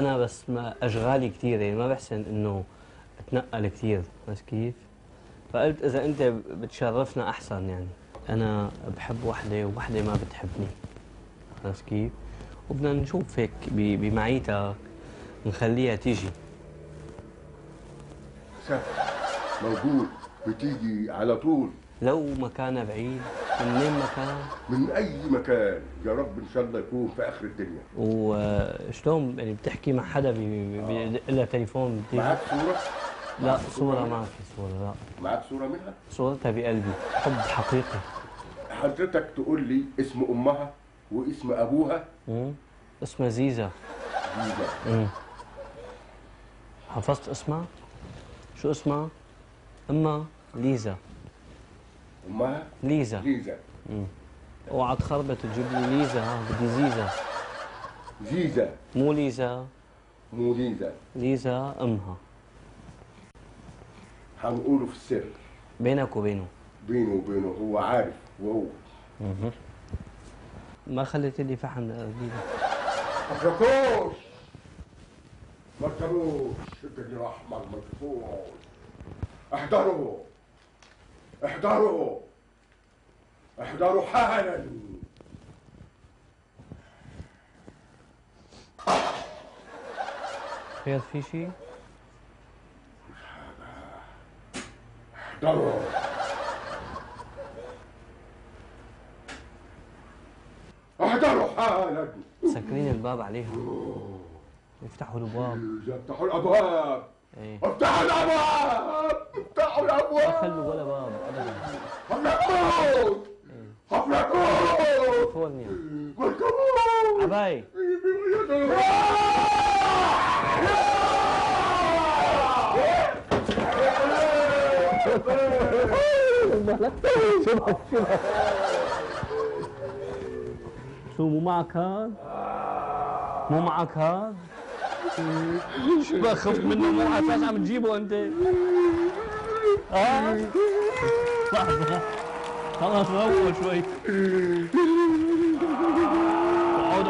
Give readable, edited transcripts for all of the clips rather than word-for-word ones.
انا بس ما اشغالي كثير، يعني ما بحسن انه اتنقل كثير، بس كيف؟ فقلت اذا انت بتشرفنا احسن، يعني انا بحب وحده ووحده ما بتحبني، عرفت كيف؟ وبدنا نشوف هيك بمعيتك نخليها تيجي. سهل، موجود، بتيجي على طول. لو مكانها بعيد، من مكان؟ من اي مكان، يا رب ان شاء الله يكون في اخر الدنيا. وشلون يعني بتحكي مع حدا بيدق لها تليفون بتيجي؟ معاك صورة؟ لا، معاك صورة منها؟ ما في صورة، لا. معاك صورة منها؟ صورتها بقلبي، حب حقيقي. حضرتك تقول لي اسم امها واسم ابوها. اسمها زيزة. زيزة. حفظت اسمها؟ شو اسمها؟ امها ليزا. امها ليزا. ليزا. اوعى تخربط تجيب لي ليزا، ها بدي زيزة. زيزة مو ليزا. مو ليزا. ليزا امها. هنقوله في السر بينك وبينه. بينه وبينه، هو عارف وهو. ما خليت لي فحم جديدة. افركوش ما تروش، الدنيا احمر ما تفوش. احضروا احضروا احضروا حالا. خير في شيء؟ احضروا. احضروا حالا. مسكرين الباب عليها. يفتحوا الابواب. افتحوا الابواب. ايه. افتحوا الابواب. افتحوا ما الابواب. خلوا ولا باب ابدا. حفلكوش حفلكوش. كاليفورنيا. مركبوش. عباي. شو مو معك هاد؟ مو معك هاد؟ شو بقى خفت منه؟ مو على اساس عم تجيبه انت؟ لحظة، خلاص روق شوي. عود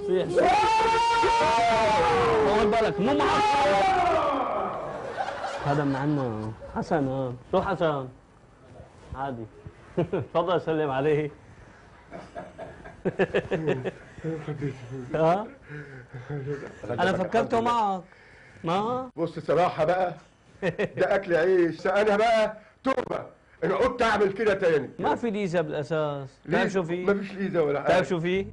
صيح. طول بالك، مو معك. هذا من عنا حسن. شو حسن؟ عادي. تفضل سلم عليه. ها؟ انا فكرته معك. ما بص صراحة بقى، ده أكل عيش، أنا بقى توبة إن عدت أعمل كده تاني. ما في ليزا بالاساس. تعرف شو في؟ مفيش ليزا ولا حاجة. تعرف شو في؟